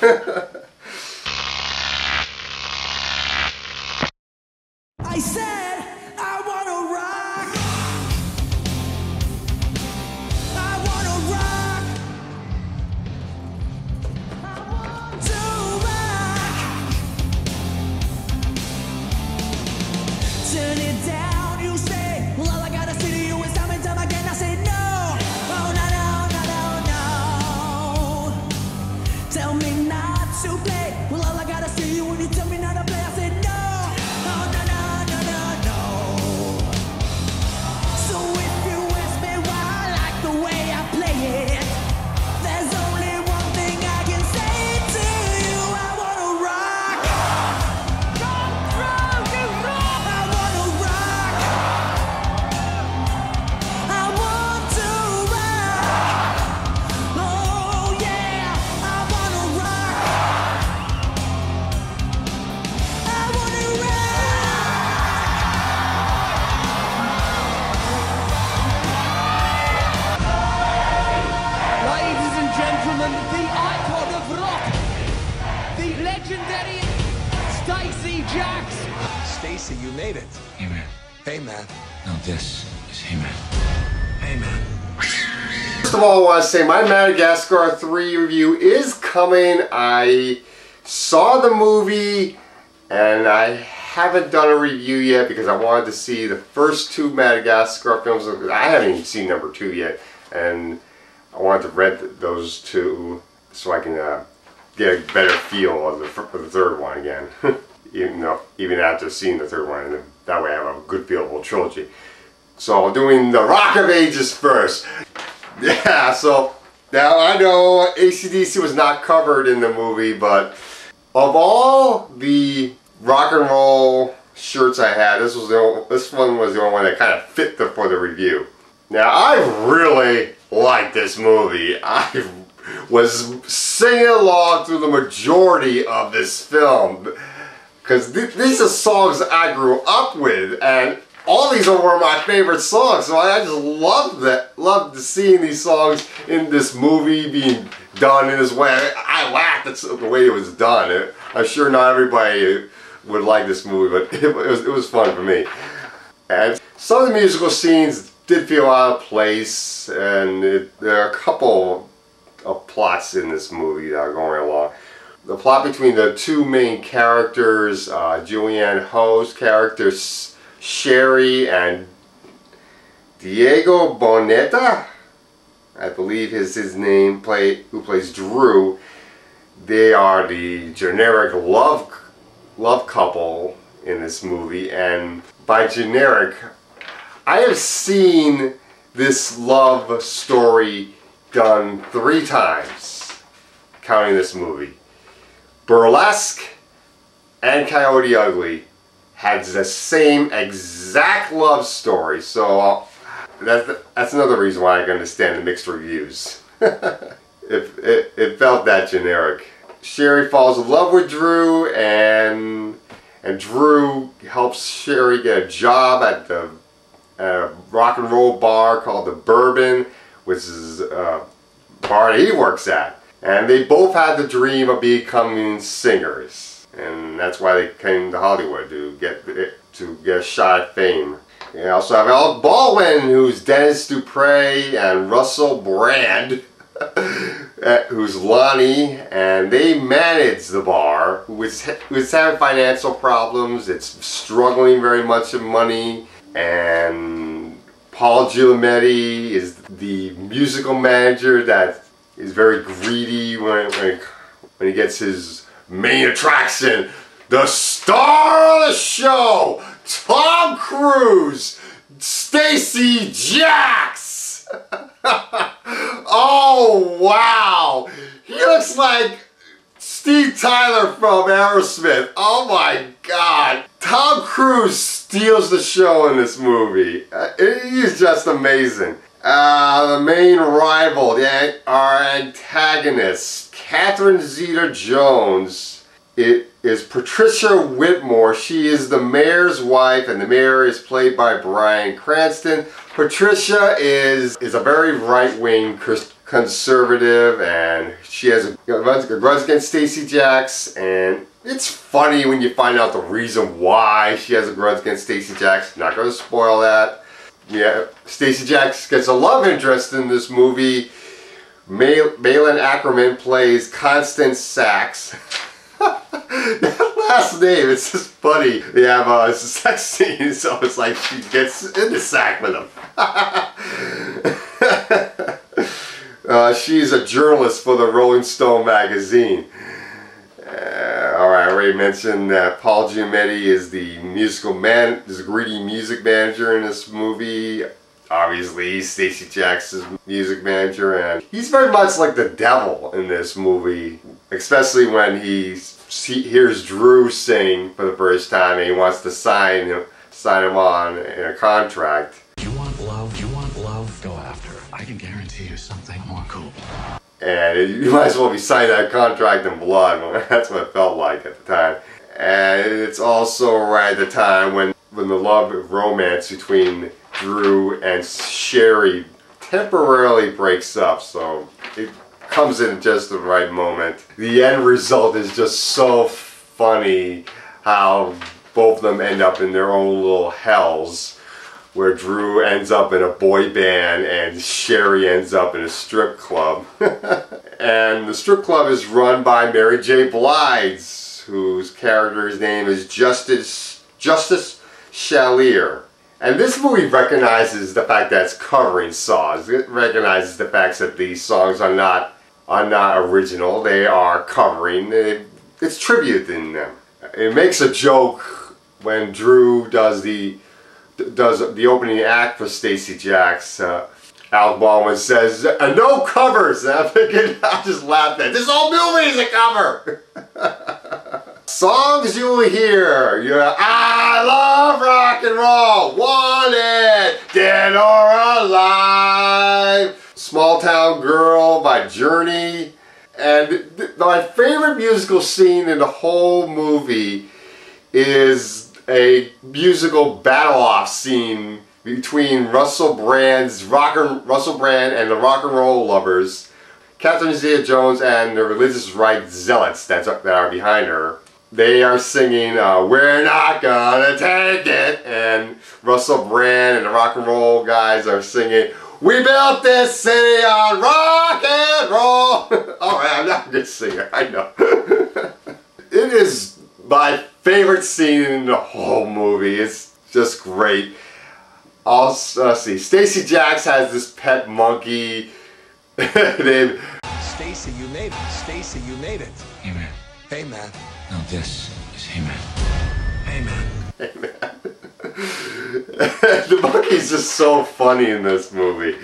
I said I wanna rock. I wanna rock. I want to rock. Turn it down, you say. Well, all I gotta say to you is time and time again. I say no. Oh no no no no no. Tell me not to play. Well, all I gotta say to you when you tell me not to play, I say no. Oh no no no no no. So if you ask me why I like the way I play it, there's only one thing I can say to you. I wanna rock. Come through, you rock. I wanna rock. I want to rock. Oh yeah, I wanna rock. I wanna rock. Ladies and gentlemen, the icon of rock, the legendary Stacey Jacks. Stacy, you made it. Hey, man. Hey, man. No, this is Hey, man. Hey, man. First of all, I want to say my Madagascar 3 review is coming. I saw the movie and I haven't done a review yet because I wanted to see the first 2 Madagascar films. I haven't even seen number 2 yet, and I wanted to rent those 2 so I can get a better feel of the third one again. even after seeing the third one, and that way I have a good feel of the trilogy. So I'm doing the Rock of Ages first. Yeah, so now I know AC/DC was not covered in the movie, but of all the rock and roll shirts I had, this one was the only one that kind of fit for the review. Now I really like this movie. I was singing along through the majority of this film because these are songs I grew up with, and all these were my favorite songs, so I just loved seeing these songs in this movie being done in this way. I laughed at the way it was done. I'm sure not everybody would like this movie, but it was fun for me. And some of the musical scenes did feel out of place, and there are a couple of plots in this movie that are going along. The plot between the 2 main characters, Julianne Ho's character Sherry and Diego Boneta, I believe is his name, who plays Drew. They are the generic love couple in this movie, and by generic, I have seen this love story done 3 times, counting this movie. Burlesque and Coyote Ugly had the same exact love story, so that's another reason why I can understand the mixed reviews. It felt that generic. Sherry falls in love with Drew, and Drew helps Sherry get a job at the rock and roll bar called the Bourbon, which is a bar that he works at. And they both had the dream of becoming singers, and that's why they came to Hollywood, to get a shot at fame. You also have Alec Baldwin, who's Dennis Dupre, and Russell Brand, who's Lonnie, and they manage the bar, who's having financial problems. It's struggling very much in money, and Paul Giamatti is the musical manager that is very greedy when he gets his main attraction, the star of the show, Tom Cruise, Stacey Jacks. Oh wow, he looks like Steve Tyler from Aerosmith. Oh my God, Tom Cruise steals the show in this movie. He's just amazing. The main rival, our antagonist, Catherine Zeta-Jones, it is Patricia Whitmore. She is the mayor's wife, and the mayor is played by Bryan Cranston. Patricia is a very right-wing conservative, and she has a grudge against Stacey Jacks, and it's funny when you find out the reason why she has a grudge against Stacey Jacks. Not going to spoil that. Yeah, Stacey Jacks gets a love interest in this movie. Malin Ackerman plays Constance Sachs. That last name, it's just funny. They have a sex scene, so it's like she gets in the sack with him. She's a journalist for the Rolling Stone magazine. Alright, I already mentioned that Paul Giamatti is the greedy music manager in this movie. Obviously, Stacey Jacks' music manager, and he's very much like the devil in this movie, especially when he hears Drew sing for the first time and he wants to sign him on in a contract. You want love? Go after it. I can guarantee you something more cool. And you might as well be signing that contract in blood. That's what it felt like at the time. And it's also right at the time when the love romance between Drew and Sherry temporarily breaks up, so it comes in just the right moment. The end result is just so funny, how both of them end up in their own little hells, where Drew ends up in a boy band and Sherry ends up in a strip club. And the strip club is run by Mary J. Blige, whose character's name is Justice Chalier. And this movie recognizes the fact that it's covering songs. It recognizes the fact that these songs are not original. They are covering. It's tribute in them. It makes a joke when Drew does the opening act for Stacey Jacks. Alec Baldwin says, "No covers." And I'm thinking, I just laughed at it. This whole movie is a cover. Songs you will hear. I love rock and roll. Wanted, dead or alive. Small Town Girl by Journey. And my favorite musical scene in the whole movie is a musical battle-off scene between Russell Brand and the Rock and Roll Lovers, Catherine Zeta-Jones and the religious right zealots that are behind her. They are singing, "We're not gonna take it," and Russell Brand and the rock and roll guys are singing, "We built this city on rock and roll." Alright, I'm not a good singer, I know. It is my favorite scene in the whole movie. It's just great. Let's see, Stacey Jacks has this pet monkey named Stacy, you made it. Stacy, you made it. Hey, man. Hey, man. No, this is Hey, man. Hey, man. The monkey's just so funny in this movie.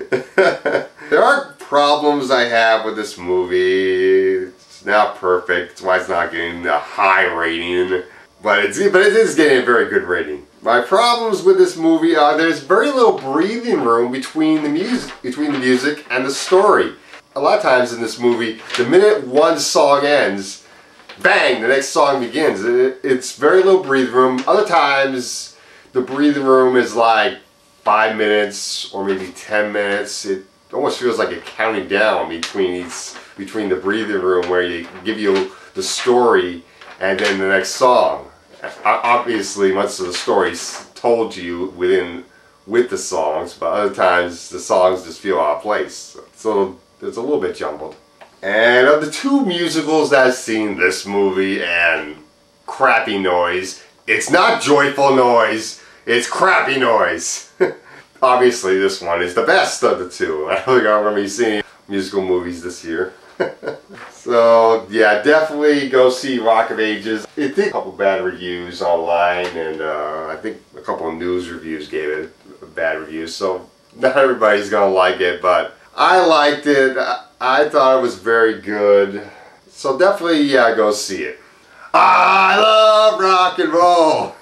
There are problems I have with this movie. It's not perfect. That's why it's not getting a high rating. But it is getting a very good rating. My problems with this movie are there's very little breathing room between the music and the story. A lot of times in this movie, the minute one song ends, bang, the next song begins. It's very little breathing room. Other times, the breathing room is like 5 minutes or maybe 10 minutes. It almost feels like a counting down between the breathing room where you give you the story and then the next song. Obviously, much of the story's told you with the songs, but other times the songs just feel out of place. So it's a little bit jumbled. And of the two musicals that I've seen, this movie and Crappy Noise, it's not Joyful Noise, it's Crappy Noise. Obviously, this one is the best of the two. I don't think I'm going to be seeing musical movies this year. So, yeah, definitely go see Rock of Ages. It did a couple bad reviews online, and I think a couple of news reviews gave it bad reviews, so not everybody's going to like it, but I liked it. I thought it was very good. So definitely, yeah, go see it. I love rock and roll!